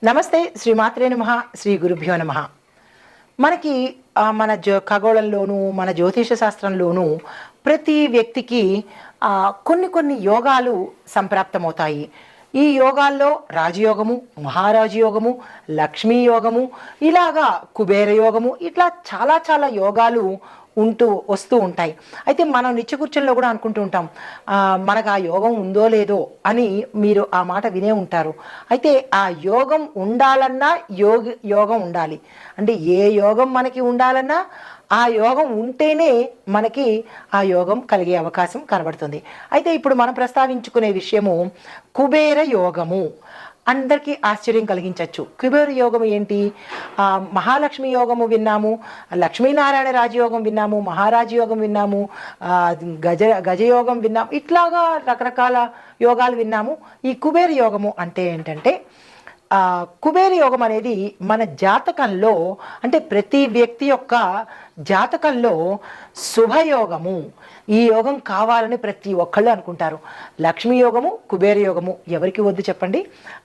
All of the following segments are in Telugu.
నమస్తే. శ్రీమాత్రే నమః. శ్రీ గురుభ్యో నమః. మనకి మన ఖగోళంలోనూ మన జ్యోతిష శాస్త్రంలోనూ ప్రతి వ్యక్తికి కొన్ని యోగాలు సంప్రాప్తమవుతాయి. ఈ యోగాల్లో రాజయోగము, మహారాజయోగము, లక్ష్మీ యోగము, ఇలాగా కుబేర యోగము, ఇట్లా చాలా యోగాలు వస్తూ ఉంటాయి. అయితే మనం నిత్యకృత్యంలో కూడా అనుకుంటూ ఉంటాం, మనకు ఆ యోగం ఉందో లేదో అని. మీరు ఆ మాట వినే ఉంటారు. అయితే ఆ యోగం ఉండాలన్నా యోగం ఉండాలి. అంటే ఏ యోగం మనకి ఉండాలన్నా ఆ యోగం ఉంటేనే మనకి ఆ యోగం కలిగే అవకాశం కనబడుతుంది. అయితే ఇప్పుడు మనం ప్రస్తావించుకునే విషయము కుబేర యోగము. అందరికీ ఆశ్చర్యం కలిగించవచ్చు. కుబేర యోగం ఏంటి? మహాలక్ష్మి యోగము విన్నాము, లక్ష్మీనారాయణ రాజయోగం విన్నాము, మహారాజయోగం విన్నాము, గజయోగం విన్నాము, ఇట్లాగా రకరకాల యోగాలు విన్నాము. ఈ కుబేర యోగము అంటే ఏంటంటే, కుబేర యోగం అనేది మన జాతకంలో, అంటే ప్రతి వ్యక్తి యొక్క జాతకంలో శుభయోగము. ఈ యోగం కావాలని ప్రతి ఒక్కళ్ళు అనుకుంటారు. లక్ష్మీ యోగము, కుబేర యోగము ఎవరికి వద్దు చెప్పండి?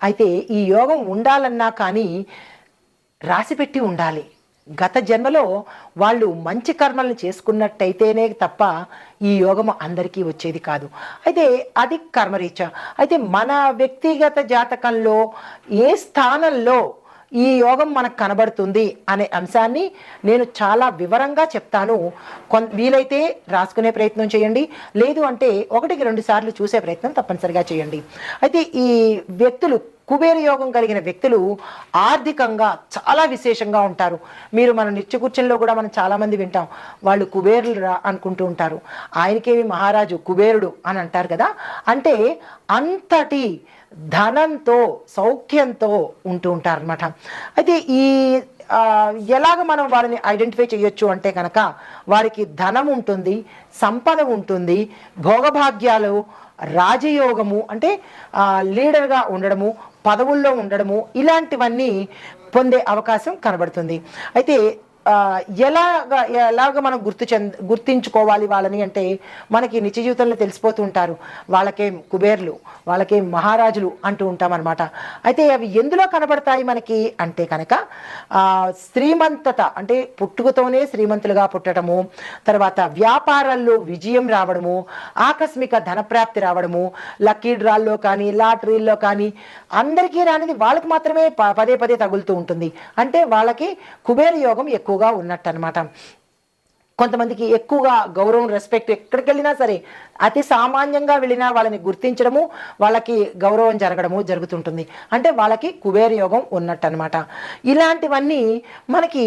అయితే ఈ యోగం ఉండాలన్నా కానీ రాసిపెట్టి ఉండాలి. గత జన్మలో వాళ్ళు మంచి కర్మలను చేసుకున్నట్టయితేనే తప్ప ఈ యోగము అందరికీ వచ్చేది కాదు. అయితే అది కర్మరీత్యా. అయితే మన వ్యక్తిగత జాతకంలో ఏ స్థానంలో ఈ యోగం మనకు కనబడుతుంది అనే అంశాన్ని నేను చాలా వివరంగా చెప్తాను. వీలైతే రాసుకునే ప్రయత్నం చేయండి, లేదు అంటే 1-2 సార్లు చూసే ప్రయత్నం తప్పనిసరిగా చేయండి. అయితే ఈ వ్యక్తులు, కుబేర యోగం కలిగిన వ్యక్తులు ఆర్థికంగా చాలా విశేషంగా ఉంటారు. మీరు మన నిత్యకృత్యంలో కూడా మనం చాలామంది వింటాం, వాళ్ళు కుబేరులు రా అనుకుంటూ ఉంటారు. ఆయనకేమి మహారాజు కుబేరుడు అని అంటారు కదా. అంటే అంతటి ధనంతో, సౌఖ్యంతో ఉంటూ ఉంటారనమాట. అయితే ఈ ఎలాగ మనం వాళ్ళని ఐడెంటిఫై చేయొచ్చు అంటే కనుక, వారికి ధనం ఉంటుంది, సంపద ఉంటుంది, భోగభాగ్యాలు, రాజయోగము అంటే లీడర్గా ఉండడము, పదవుల్లో ఉండడము, ఇలాంటివన్నీ పొందే అవకాశం కనబడుతుంది. అయితే ఎలాగ మనం గుర్తించుకోవాలి వాళ్ళని అంటే, మనకి నిత్య జీవితంలో తెలిసిపోతూ ఉంటారు. వాళ్ళకేం కుబేర్లు, వాళ్ళకేం మహారాజులు అంటూ ఉంటాం అనమాట. అయితే అవి ఎందులో కనబడతాయి మనకి అంటే కనుక, శ్రీమంతత అంటే పుట్టుకతోనే శ్రీమంతులుగా పుట్టడము, తర్వాత వ్యాపారాల్లో విజయం రావడము, ఆకస్మిక ధనప్రాప్తి రావడము, లక్కీ డ్రాల్లో కానీ లాటరీల్లో కానీ అందరికీ రానిది వాళ్ళకి మాత్రమే పదే తగులుతూ ఉంటుంది. అంటే వాళ్ళకి కుబేర యోగం ఎక్కువగా ఉన్నట్టు అనమాట. కొంతమందికి ఎక్కువగా గౌరవం, రెస్పెక్ట్, ఎక్కడికి వెళ్ళినా సరే అతి సామాన్యంగా వెళ్ళినా వాళ్ళని గుర్తించడము, వాళ్ళకి గౌరవం జరగడము జరుగుతుంటుంది. అంటే వాళ్ళకి కుబేర యోగం ఉన్నట్టు అనమాట. ఇలాంటివన్నీ మనకి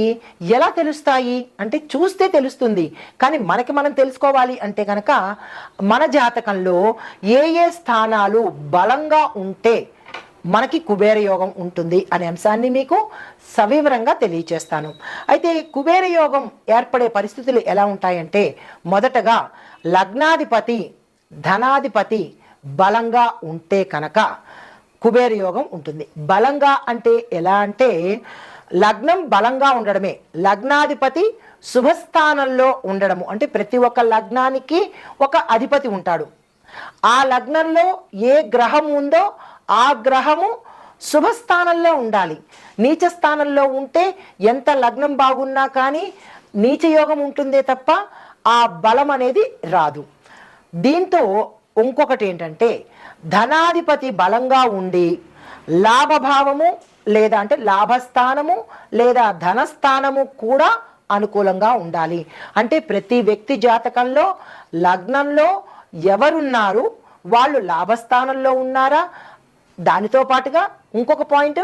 ఎలా తెలుస్తాయి అంటే, చూస్తే తెలుస్తుంది. కానీ మనకి మనం తెలుసుకోవాలి అంటే కనుక, మన జాతకంలో ఏ స్థానాలు బలంగా ఉంటే మనకి కుబేర యోగం ఉంటుంది అనే అంశాన్ని మీకు సవివరంగా తెలియచేస్తాను. అయితే కుబేర యోగం ఏర్పడే పరిస్థితులు ఎలా ఉంటాయంటే, మొదటగా లగ్నాధిపతి, ధనాధిపతి బలంగా ఉంటే కనుక కుబేర యోగం ఉంటుంది. బలంగా అంటే ఎలా అంటే, లగ్నం బలంగా ఉండడమే, లగ్నాధిపతి శుభస్థానంలో ఉండడము. అంటే ప్రతి ఒక్క లగ్నానికి ఒక అధిపతి ఉంటాడు. ఆ లగ్నంలో ఏ గ్రహం ఉందో ఆ గ్రహము శుభస్థానంలో ఉండాలి. నీచ స్థానంలో ఉంటే ఎంత లగ్నం బాగున్నా కానీ నీచయోగం ఉంటుందే తప్ప ఆ బలం అనేది రాదు. దీంతో ఇంకొకటి ఏంటంటే, ధనాధిపతి బలంగా ఉండి లాభభావము లేదా అంటే లాభస్థానము లేదా ధనస్థానము కూడా అనుకూలంగా ఉండాలి. అంటే ప్రతి వ్యక్తి జాతకంలో లగ్నంలో ఎవరున్నారు, వాళ్ళు లాభస్థానంలో ఉన్నారా, దానితో పాటుగా ఇంకొక పాయింట్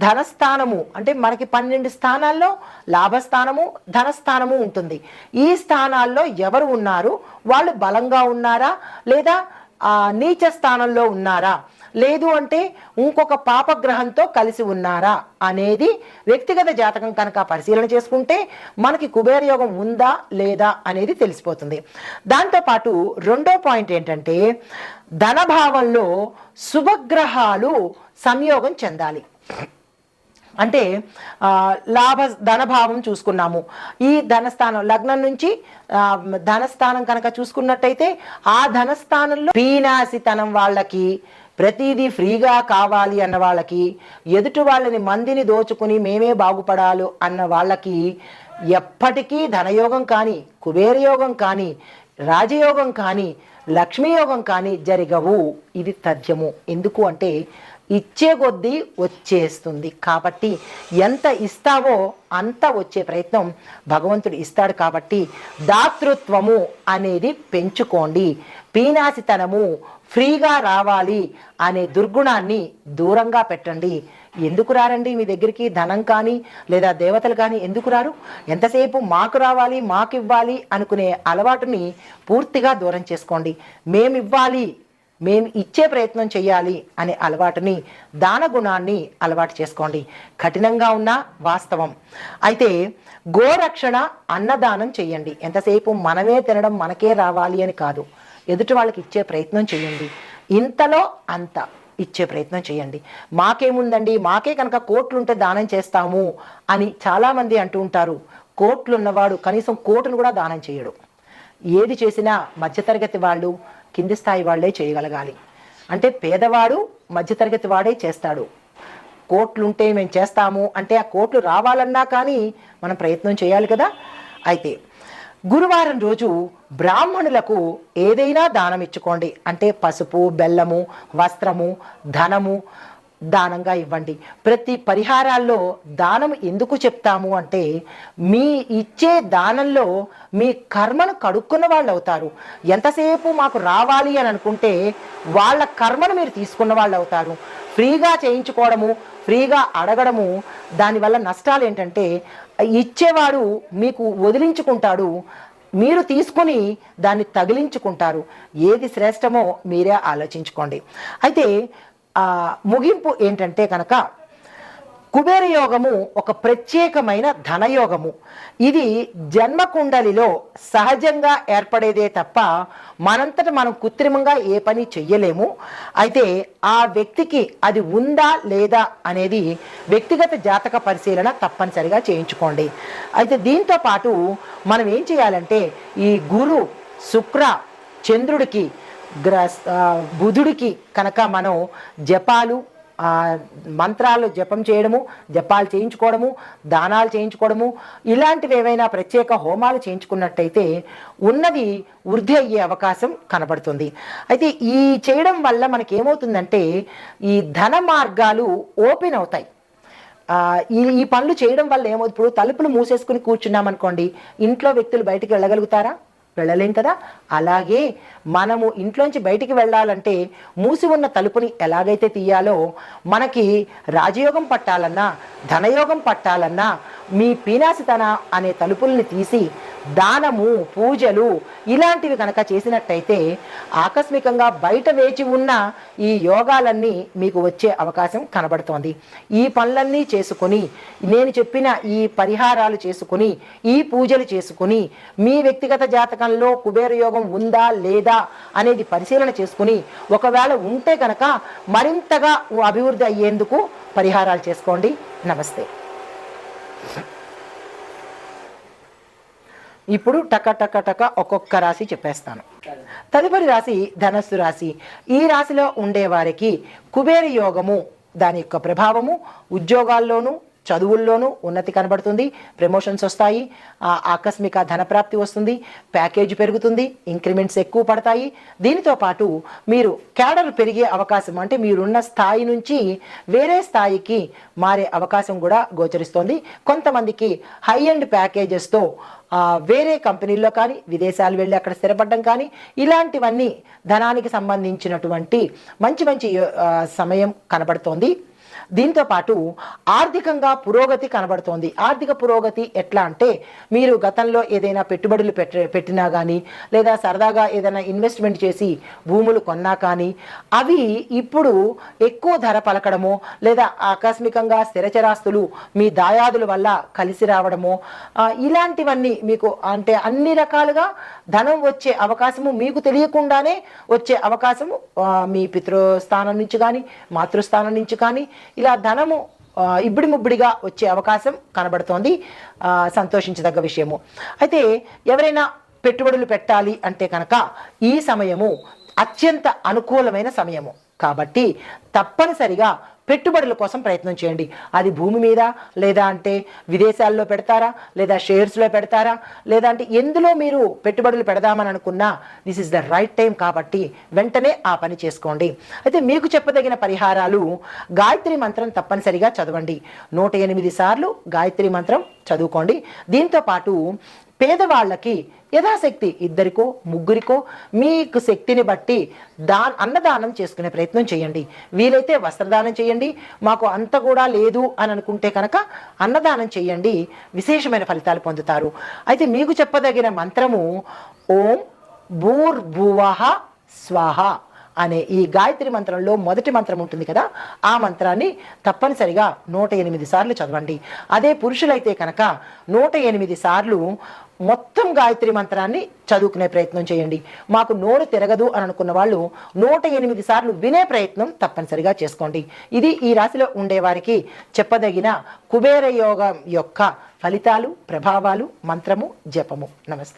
ధనస్థానము. అంటే మనకి 12 స్థానాల్లో లాభస్థానము, ధనస్థానము ఉంటుంది. ఈ స్థానాల్లో ఎవరు ఉన్నారు, వాళ్ళు బలంగా ఉన్నారా లేదా నీచ స్థానంలో ఉన్నారా, లేదు అంటే ఇంకొక పాపగ్రహంతో కలిసి ఉన్నారా అనేది వ్యక్తిగత జాతకం కనుక పరిశీలన చేసుకుంటే మనకి కుబేర యోగం ఉందా లేదా అనేది తెలిసిపోతుంది. దాంతోపాటు రెండో పాయింట్ ఏంటంటే, ధనభావంలో శుభగ్రహాలు సంయోగం చెందాలి. అంటే ధనభావం చూసుకున్నాము. ఈ ధనస్థానం లగ్నం నుంచి ధనస్థానం కనుక చూసుకున్నట్టయితే, ఆ ధనస్థానంలో పీనాసితనం వాళ్ళకి, ప్రతిదీ ఫ్రీగా కావాలి అన్న వాళ్ళకి, ఎదుటి వాళ్ళని మందిని దోచుకుని మేమే బాగుపడాలి అన్న వాళ్ళకి ఎప్పటికీ ధనయోగం కానీ, కుబేరయోగం కానీ, రాజయోగం కానీ, లక్ష్మీయోగం కానీ జరగవు. ఇది తథ్యము. ఎందుకు అంటే ఇచ్చే కొద్దీ వచ్చేస్తుంది. కాబట్టి ఎంత ఇస్తావో అంత వచ్చే ప్రయత్నం భగవంతుడు ఇస్తాడు. కాబట్టి దాతృత్వము అనేది పెంచుకోండి. పీనాసితనము, ఫ్రీగా రావాలి అనే దుర్గుణాన్ని దూరంగా పెట్టండి. ఎందుకు రారండి మీ దగ్గరికి? ధనం కానీ లేదా దేవతలు కానీ ఎందుకు రారు? ఎంతసేపు మాకు రావాలి, మాకు ఇవ్వాలి అనుకునే అలవాటుని పూర్తిగా దూరం చేసుకోండి. మేమివ్వాలి, మేము ఇచ్చే ప్రయత్నం చేయాలి అనే అలవాటుని, దాన గుణాన్ని అలవాటు చేసుకోండి. కఠినంగా ఉన్న వాస్తవం. అయితే గోరక్షణ, అన్నదానం చేయండి. ఎంతసేపు మనమే తినడం, మనకే రావాలి అని కాదు, ఎదుటి వాళ్ళకి ఇచ్చే ప్రయత్నం చేయండి. ఇంతలో అంత ఇచ్చే ప్రయత్నం చేయండి. మాకేముందండి, మాకే కనుక కోట్లుంటే దానం చేస్తాము అని చాలామంది అంటూ ఉంటారు. కోట్లున్నవాడు కనీసం కోటును కూడా దానం చేయడు. ఏది చేసినా మధ్యతరగతి వాళ్ళు, కింది స్థాయి వాళ్ళే చేయగలగాలి. అంటే పేదవాడు, మధ్యతరగతి వాడే చేస్తాడు. కోట్లుంటే మేము చేస్తాము అంటే ఆ కోట్లు రావాలన్నా కానీ మనం ప్రయత్నం చేయాలి కదా. అయితే గురువారం రోజు బ్రాహ్మణులకు ఏదైనా దానం ఇచ్చుకోండి. అంటే పసుపు, బెల్లము, వస్త్రము, ధనము దానంగా ఇవ్వండి. ప్రతి పరిహారాల్లో దానం ఎందుకు చెప్తాము అంటే మీ ఇచ్చే దానంలో మీ కర్మను కడుక్కున్న వాళ్ళు అవుతారు. ఎంతసేపు మాకు రావాలి అని అనుకుంటే వాళ్ళ కర్మను మీరు తీసుకున్న వాళ్ళు అవుతారు. ఫ్రీగా చేయించుకోవడము, ఫ్రీగా అడగడము, దానివల్ల నష్టాలు ఏంటంటే ఇచ్చేవాడు మీకు వదిలించుకుంటాడు, మీరు తీసుకొని దాన్ని తగిలించుకుంటారు. ఏది శ్రేష్టమో మీరే ఆలోచించుకోండి. అయితే ముగింపు ఏంటంటే కనుక కుబేర యోగము ఒక ప్రత్యేకమైన ధనయోగము. ఇది జన్మకుండలిలో సహజంగా ఏర్పడేదే తప్ప మనంతట మనం కృత్రిమంగా ఏ పని చెయ్యలేము. అయితే ఆ వ్యక్తికి అది ఉందా లేదా అనేది వ్యక్తిగత జాతక పరిశీలన తప్పనిసరిగా చేయించుకోండి. అయితే దీంతో పాటు మనం ఏం చేయాలంటే ఈ గురు, శుక్ర, చంద్రుడికి, బుధుడికి కనుక మనం జపాలు, మంత్రాలు జపం చేయడము, జపాలు చేయించుకోవడము, దానాలు చేయించుకోవడము, ఇలాంటివి ఏవైనా ప్రత్యేక హోమాలు చేయించుకున్నట్టయితే ఉన్నది వృద్ధి అయ్యే అవకాశం కనబడుతుంది. అయితే ఈ చేయడం వల్ల మనకేమవుతుందంటే ఈ ధన మార్గాలు ఓపెన్ అవుతాయి. ఈ పనులు చేయడం వల్ల ఏమవుతుంది, ఇప్పుడు తలుపులు మూసేసుకుని కూర్చున్నామనుకోండి, ఇంట్లో వ్యక్తులు బయటికి వెళ్ళగలుగుతారా? వెళ్ళలేం కదా. అలాగే మనము ఇంట్లోంచి బయటికి వెళ్ళాలంటే మూసి ఉన్న తలుపుని ఎలాగైతే తీయాలో, మనకి రాజయోగం పట్టాలన్నా, ధనయోగం పట్టాలన్నా మీ పీనాసితన అనే తలుపుల్ని తీసి దానము, పూజలు ఇలాంటివి కనుక చేసినట్టయితే ఆకస్మికంగా బయట వేచి ఉన్న ఈ యోగాలన్నీ మీకు వచ్చే అవకాశం కనబడుతోంది. ఈ పనులన్నీ చేసుకుని, నేను చెప్పిన ఈ పరిహారాలు చేసుకుని, ఈ పూజలు చేసుకుని, మీ వ్యక్తిగత జాతకంలో కుబేర యోగం ఉందా లేదా అనేది పరిశీలన చేసుకుని, ఒకవేళ ఉంటే కనుక మరింతగా అభివృద్ధి అయ్యేందుకు పరిహారాలు చేసుకోండి. నమస్తే. ఇప్పుడు టక టక టక ఒక్కొక్క రాశి చెప్పేస్తాను. తదుపరి రాశి ధనస్సు రాశి. ఈ రాశిలో ఉండేవారికి కుబేర యోగము, దాని యొక్క ప్రభావము ఉద్యోగాల్లోనూ, చదువుల్లోనూ ఉన్నతి కనబడుతుంది. ప్రమోషన్స్ వస్తాయి, ఆకస్మిక ధనప్రాప్తి వస్తుంది, ప్యాకేజ్ పెరుగుతుంది, ఇంక్రిమెంట్స్ ఎక్కువ పడతాయి. దీనితో పాటు మీరు క్యాడర్ పెరిగే అవకాశం, అంటే మీరున్న స్థాయి నుంచి వేరే స్థాయికి మారే అవకాశం కూడా గోచరిస్తోంది. కొంతమందికి హై ఎండ్ ప్యాకేజెస్తో వేరే కంపెనీల్లో కానీ, విదేశాలు వెళ్ళి అక్కడ స్థిరపడడం కానీ, ఇలాంటివన్నీ ధనానికి సంబంధించినటువంటి మంచి మంచి సమయం కనబడుతోంది. దీంతో పాటు ఆర్థికంగా పురోగతి కనబడుతోంది. ఆర్థిక పురోగతి ఎట్లా అంటే, మీరు గతంలో ఏదైనా పెట్టుబడులు పెట్టినా కానీ, లేదా సరదాగా ఏదైనా ఇన్వెస్ట్మెంట్ చేసి భూములు కొన్నా కానీ, అవి ఇప్పుడు ఎక్కువ ధర పలకడమో, లేదా ఆకస్మికంగా స్థిరచరాస్తులు మీ దాయాదుల వల్ల కలిసి రావడమో, ఇలాంటివన్నీ మీకు అంటే అన్ని రకాలుగా ధనం వచ్చే అవకాశము, మీకు తెలియకుండానే వచ్చే అవకాశము మీ పితృస్థానం నుంచి కానీ, మాతృస్థానం నుంచి కానీ, ఇలా ధనము ఇబ్బడి ముబ్బడిగా వచ్చే అవకాశం కనబడుతోంది. సంతోషించదగ్గ విషయము. అయితే ఎవరైనా పెట్టుబడులు పెట్టాలి అంటే కనుక ఈ సమయము అత్యంత అనుకూలమైన సమయము. కాబట్టి తప్పనిసరిగా పెట్టుబడుల కోసం ప్రయత్నం చేయండి. అది భూమి మీద, లేదా అంటే విదేశాల్లో పెడతారా, లేదా షేర్స్లో పెడతారా, లేదా అంటే ఎందులో మీరు పెట్టుబడులు పెడదామని అనుకున్నా this is the right time. కాబట్టి వెంటనే ఆ పని చేసుకోండి. అయితే మీకు చెప్పదగిన పరిహారాలు, గాయత్రి మంత్రం తప్పనిసరిగా చదవండి. 108 సార్లు గాయత్రి మంత్రం చదువుకోండి. దీంతో పాటు పేదవాళ్ళకి యథాశక్తి 2కో 3కో మీకు శక్తిని బట్టి అన్నదానం చేసుకునే ప్రయత్నం చేయండి. వీలైతే వస్త్రదానం చేయండి. మాకు అంత కూడా లేదు అని అనుకుంటే కనుక అన్నదానం చేయండి, విశేషమైన ఫలితాలు పొందుతారు. అయితే మీకు చెప్పదగిన మంత్రము ఓం భూర్భువః స్వాహ అనే ఈ గాయత్రి మంత్రంలో మొదటి మంత్రం ఉంటుంది కదా, ఆ మంత్రాన్ని తప్పనిసరిగా 108 సార్లు చదవండి. అదే పురుషులైతే కనుక 108 సార్లు మొత్తం గాయత్రి మంత్రాన్ని చదువుకునే ప్రయత్నం చేయండి. మాకు నోరు తిరగదు అని అనుకున్న వాళ్ళు 108 సార్లు వినే ప్రయత్నం తప్పనిసరిగా చేసుకోండి. ఇది ఈ రాశిలో ఉండేవారికి చెప్పదగిన కుబేర యోగం యొక్క ఫలితాలు, ప్రభావాలు, మంత్రము, జపము. నమస్తే.